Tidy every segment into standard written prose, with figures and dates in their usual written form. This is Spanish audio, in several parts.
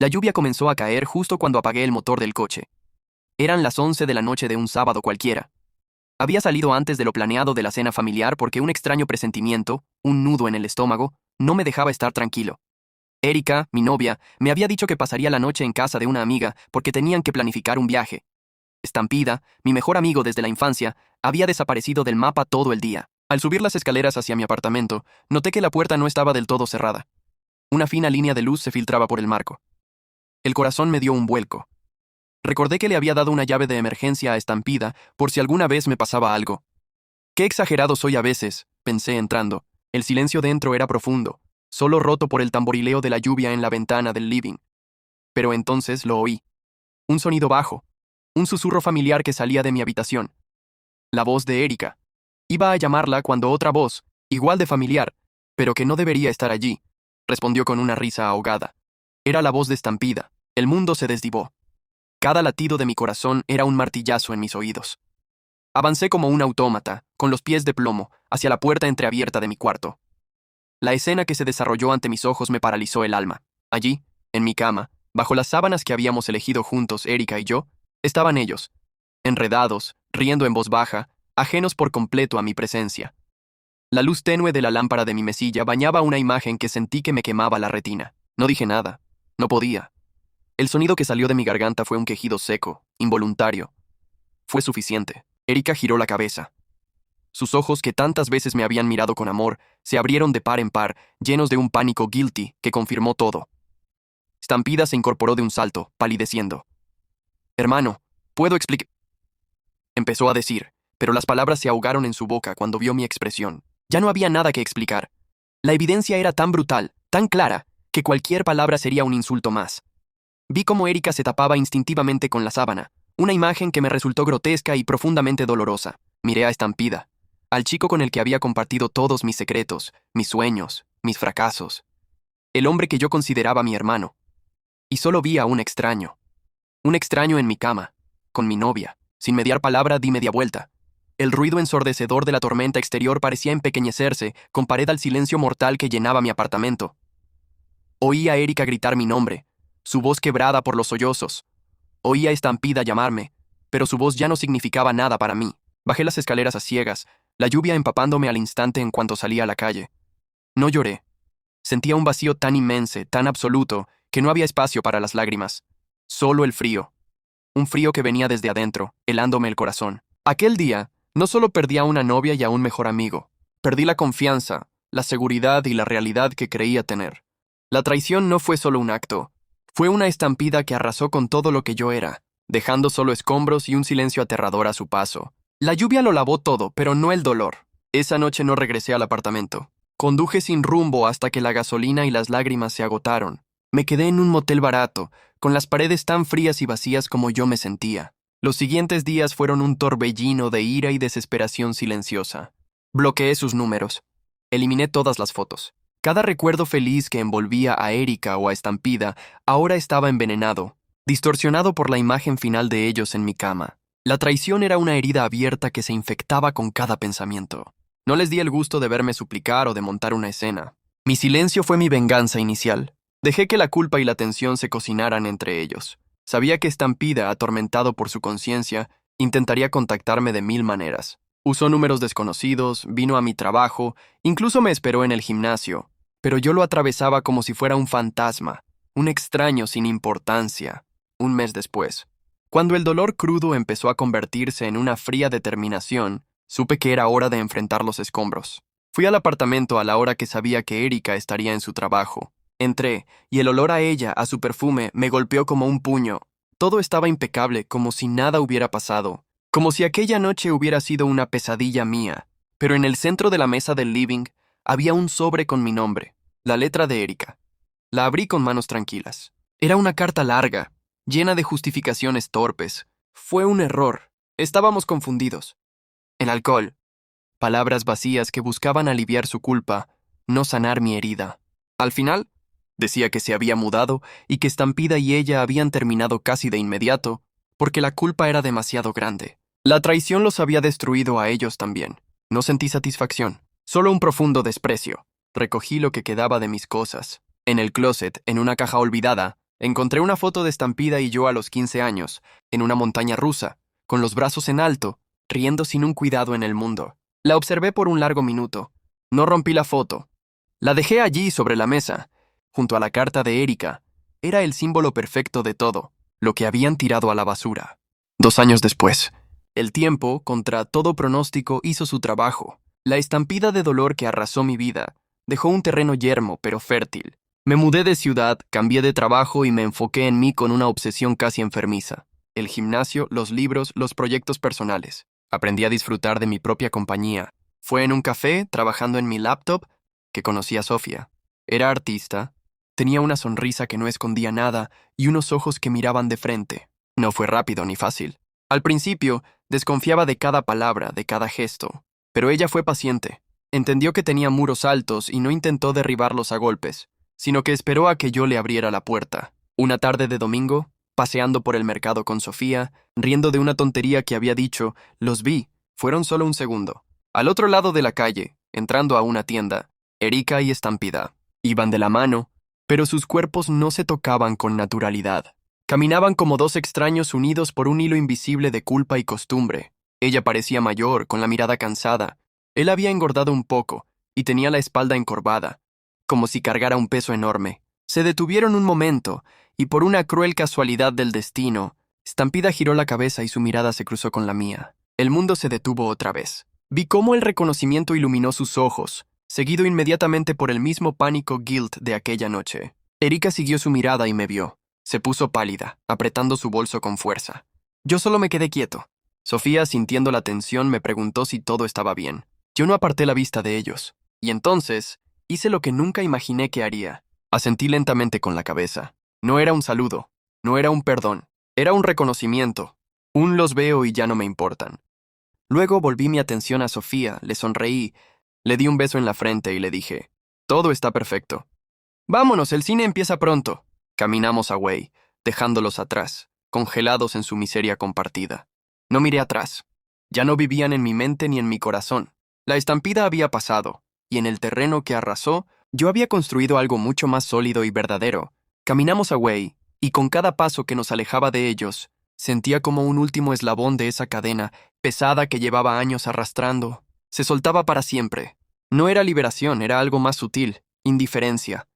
La lluvia comenzó a caer justo cuando apagué el motor del coche. Eran las 11 de la noche de un sábado cualquiera. Había salido antes de lo planeado de la cena familiar porque un extraño presentimiento, un nudo en el estómago, no me dejaba estar tranquilo. Erika, mi novia, me había dicho que pasaría la noche en casa de una amiga porque tenían que planificar un viaje. Stampida, mi mejor amigo desde la infancia, había desaparecido del mapa todo el día. Al subir las escaleras hacia mi apartamento, noté que la puerta no estaba del todo cerrada. Una fina línea de luz se filtraba por el marco. El corazón me dio un vuelco. Recordé que le había dado una llave de emergencia a Stampida por si alguna vez me pasaba algo. Qué exagerado soy a veces, pensé entrando. El silencio dentro era profundo, solo roto por el tamborileo de la lluvia en la ventana del living. Pero entonces lo oí. Un sonido bajo, un susurro familiar que salía de mi habitación. La voz de Erika. Iba a llamarla cuando otra voz, igual de familiar, pero que no debería estar allí, respondió con una risa ahogada. Era la voz de Stampida. El mundo se desdibó. Cada latido de mi corazón era un martillazo en mis oídos. Avancé como un autómata, con los pies de plomo, hacia la puerta entreabierta de mi cuarto. La escena que se desarrolló ante mis ojos me paralizó el alma. Allí, en mi cama, bajo las sábanas que habíamos elegido juntos, Erika y yo, estaban ellos, enredados, riendo en voz baja, ajenos por completo a mi presencia. La luz tenue de la lámpara de mi mesilla bañaba una imagen que sentí que me quemaba la retina. No dije nada. No podía. El sonido que salió de mi garganta fue un quejido seco, involuntario. Fue suficiente. Erika giró la cabeza. Sus ojos, que tantas veces me habían mirado con amor, se abrieron de par en par, llenos de un pánico guilty que confirmó todo. Stampida se incorporó de un salto, palideciendo. «Hermano, ¿puedo explicar?» Empezó a decir, pero las palabras se ahogaron en su boca cuando vio mi expresión. Ya no había nada que explicar. La evidencia era tan brutal, tan clara, que cualquier palabra sería un insulto más. Vi cómo Erika se tapaba instintivamente con la sábana, una imagen que me resultó grotesca y profundamente dolorosa. Miré a Stampida, al chico con el que había compartido todos mis secretos, mis sueños, mis fracasos. El hombre que yo consideraba mi hermano. Y solo vi a un extraño. Un extraño en mi cama, con mi novia. Sin mediar palabra di media vuelta. El ruido ensordecedor de la tormenta exterior parecía empequeñecerse, con pared al silencio mortal que llenaba mi apartamento. Oí a Erika gritar mi nombre, su voz quebrada por los sollozos. Oí a Stampida llamarme, pero su voz ya no significaba nada para mí. Bajé las escaleras a ciegas, la lluvia empapándome al instante en cuanto salí a la calle. No lloré. Sentía un vacío tan inmenso, tan absoluto, que no había espacio para las lágrimas. Solo el frío. Un frío que venía desde adentro, helándome el corazón. Aquel día, no solo perdí a una novia y a un mejor amigo. Perdí la confianza, la seguridad y la realidad que creía tener. La traición no fue solo un acto. Fue una estampida que arrasó con todo lo que yo era, dejando solo escombros y un silencio aterrador a su paso. La lluvia lo lavó todo, pero no el dolor. Esa noche no regresé al apartamento. Conduje sin rumbo hasta que la gasolina y las lágrimas se agotaron. Me quedé en un motel barato, con las paredes tan frías y vacías como yo me sentía. Los siguientes días fueron un torbellino de ira y desesperación silenciosa. Bloqueé sus números. Eliminé todas las fotos. Cada recuerdo feliz que envolvía a Erika o a Stampida ahora estaba envenenado, distorsionado por la imagen final de ellos en mi cama. La traición era una herida abierta que se infectaba con cada pensamiento. No les di el gusto de verme suplicar o de montar una escena. Mi silencio fue mi venganza inicial. Dejé que la culpa y la tensión se cocinaran entre ellos. Sabía que Stampida, atormentado por su conciencia, intentaría contactarme de 1000 maneras. Usó números desconocidos, vino a mi trabajo, incluso me esperó en el gimnasio. Pero yo lo atravesaba como si fuera un fantasma, un extraño sin importancia. Un mes después, cuando el dolor crudo empezó a convertirse en una fría determinación, supe que era hora de enfrentar los escombros. Fui al apartamento a la hora que sabía que Erika estaría en su trabajo. Entré, y el olor a ella, a su perfume, me golpeó como un puño. Todo estaba impecable, como si nada hubiera pasado, como si aquella noche hubiera sido una pesadilla mía. Pero en el centro de la mesa del living había un sobre con mi nombre, la letra de Erika. La abrí con manos tranquilas. Era una carta larga, llena de justificaciones torpes. Fue un error. Estábamos confundidos. El alcohol. Palabras vacías que buscaban aliviar su culpa, no sanar mi herida. Al final, decía que se había mudado y que Stampida y ella habían terminado casi de inmediato, porque la culpa era demasiado grande. La traición los había destruido a ellos también. No sentí satisfacción, solo un profundo desprecio. Recogí lo que quedaba de mis cosas. En el closet, en una caja olvidada, Encontré una foto de Estampida y yo a los 15 años, en una montaña rusa, con los brazos en alto, riendo sin un cuidado en el mundo. La observé por un largo minuto. No rompí la foto. La dejé allí sobre la mesa, junto a la carta de Erika. Era el símbolo perfecto de todo, lo que habían tirado a la basura. 2 años después, el tiempo, contra todo pronóstico, hizo su trabajo. La estampida de dolor que arrasó mi vida dejó un terreno yermo pero fértil. Me mudé de ciudad, cambié de trabajo y me enfoqué en mí con una obsesión casi enfermiza. El gimnasio, los libros, los proyectos personales. Aprendí a disfrutar de mi propia compañía. Fue en un café, trabajando en mi laptop, que conocí a Sofía. Era artista, tenía una sonrisa que no escondía nada y unos ojos que miraban de frente. No fue rápido ni fácil. Al principio, desconfiaba de cada palabra, de cada gesto. Pero ella fue paciente. Entendió que tenía muros altos y no intentó derribarlos a golpes, sino que esperó a que yo le abriera la puerta. Una tarde de domingo, paseando por el mercado con Sofía, riendo de una tontería que había dicho, los vi. Fueron solo un segundo. Al otro lado de la calle, entrando a una tienda, Erika y Estampida iban de la mano, pero sus cuerpos no se tocaban con naturalidad. Caminaban como dos extraños unidos por un hilo invisible de culpa y costumbre. Ella parecía mayor, con la mirada cansada. Él había engordado un poco y tenía la espalda encorvada, como si cargara un peso enorme. Se detuvieron un momento, y por una cruel casualidad del destino, Estampida giró la cabeza y su mirada se cruzó con la mía. El mundo se detuvo otra vez. Vi cómo el reconocimiento iluminó sus ojos, seguido inmediatamente por el mismo pánico guilt de aquella noche. Erika siguió su mirada y me vio. Se puso pálida, apretando su bolso con fuerza. Yo solo me quedé quieto. Sofía, sintiendo la tensión, me preguntó si todo estaba bien. Yo no aparté la vista de ellos. Y entonces, hice lo que nunca imaginé que haría. Asentí lentamente con la cabeza. No era un saludo, no era un perdón, era un reconocimiento. Un los veo y ya no me importan. Luego volví mi atención a Sofía, le sonreí, le di un beso en la frente y le dije, todo está perfecto. Vámonos, el cine empieza pronto. Caminamos a Way, dejándolos atrás, congelados en su miseria compartida. No miré atrás. Ya no vivían en mi mente ni en mi corazón. La estampida había pasado, y en el terreno que arrasó, yo había construido algo mucho más sólido y verdadero. Caminamos a Way, y con cada paso que nos alejaba de ellos, sentía como un último eslabón de esa cadena, pesada que llevaba años arrastrando. Se soltaba para siempre. No era liberación, era algo más sutil, indiferencia.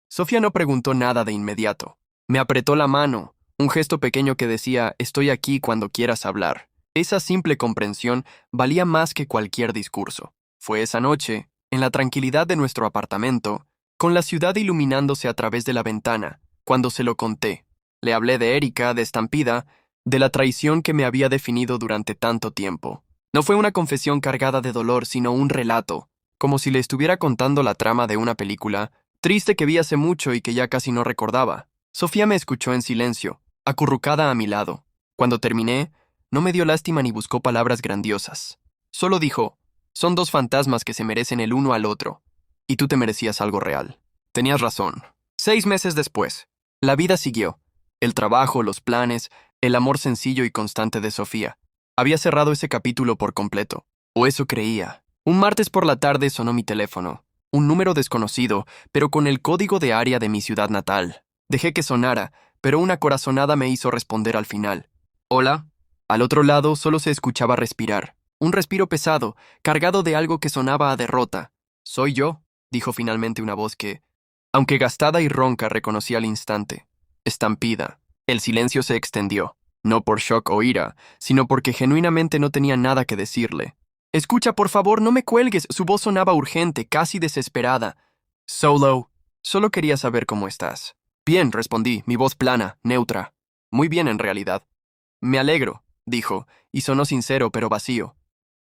Sofía no preguntó nada de inmediato. Me apretó la mano, un gesto pequeño que decía, estoy aquí cuando quieras hablar. Esa simple comprensión valía más que cualquier discurso. Fue esa noche, en la tranquilidad de nuestro apartamento, con la ciudad iluminándose a través de la ventana, cuando se lo conté. Le hablé de Erika, de Estampida, de la traición que me había definido durante tanto tiempo. No fue una confesión cargada de dolor, sino un relato, como si le estuviera contando la trama de una película, triste que vi hace mucho y que ya casi no recordaba. Sofía me escuchó en silencio, acurrucada a mi lado. Cuando terminé, no me dio lástima ni buscó palabras grandiosas. Solo dijo, son dos fantasmas que se merecen el uno al otro, y tú te merecías algo real. Tenías razón. 6 meses después, la vida siguió. El trabajo, los planes, el amor sencillo y constante de Sofía. Había cerrado ese capítulo por completo, o eso creía. Un martes por la tarde sonó mi teléfono. Un número desconocido, pero con el código de área de mi ciudad natal. Dejé que sonara, pero una corazonada me hizo responder al final. ¿Hola? Al otro lado solo se escuchaba respirar. Un respiro pesado, cargado de algo que sonaba a derrota. «Soy yo», dijo finalmente una voz que, aunque gastada y ronca, reconocí al instante. Estampida. El silencio se extendió, no por shock o ira, sino porque genuinamente no tenía nada que decirle. «Escucha, por favor, no me cuelgues», su voz sonaba urgente, casi desesperada. «Solo, solo quería saber cómo estás». «Bien», respondí, mi voz plana, neutra. «Muy bien, en realidad». «Me alegro», dijo, y sonó sincero pero vacío.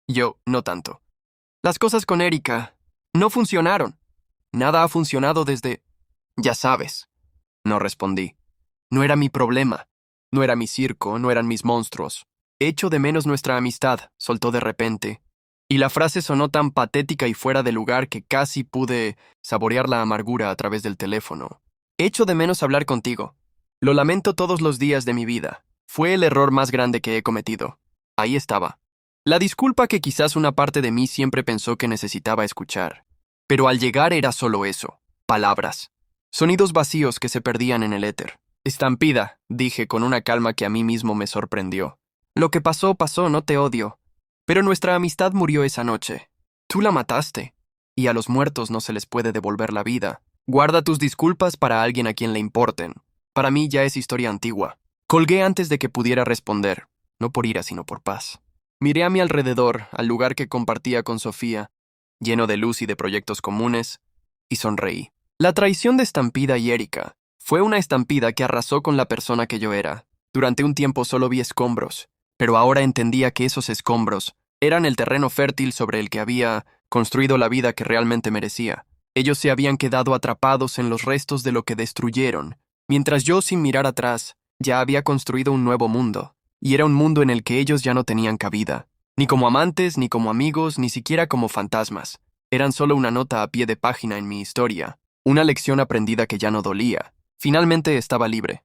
Yo, no tanto. Las cosas con Erika no funcionaron. Nada ha funcionado desde... Ya sabes. No respondí. No era mi problema. No era mi circo, no eran mis monstruos. Echo de menos nuestra amistad, soltó de repente. Y la frase sonó tan patética y fuera de lugar que casi pude saborear la amargura a través del teléfono. Echo de menos hablar contigo. Lo lamento todos los días de mi vida. Fue el error más grande que he cometido. Ahí estaba. La disculpa que quizás una parte de mí siempre pensó que necesitaba escuchar. Pero al llegar era solo eso. Palabras. Sonidos vacíos que se perdían en el éter. Estampida, dije con una calma que a mí mismo me sorprendió. Lo que pasó, pasó, no te odio. Pero nuestra amistad murió esa noche. Tú la mataste. Y a los muertos no se les puede devolver la vida. Guarda tus disculpas para alguien a quien le importen. Para mí ya es historia antigua. Colgué antes de que pudiera responder, no por ira sino por paz. Miré a mi alrededor, al lugar que compartía con Sofía, lleno de luz y de proyectos comunes, y sonreí. La traición de Estampida y Erika fue una estampida que arrasó con la persona que yo era. Durante un tiempo solo vi escombros, pero ahora entendía que esos escombros eran el terreno fértil sobre el que había construido la vida que realmente merecía. Ellos se habían quedado atrapados en los restos de lo que destruyeron, mientras yo, sin mirar atrás, ya había construido un nuevo mundo, y era un mundo en el que ellos ya no tenían cabida, ni como amantes, ni como amigos, ni siquiera como fantasmas. Eran solo una nota a pie de página en mi historia, una lección aprendida que ya no dolía. Finalmente estaba libre.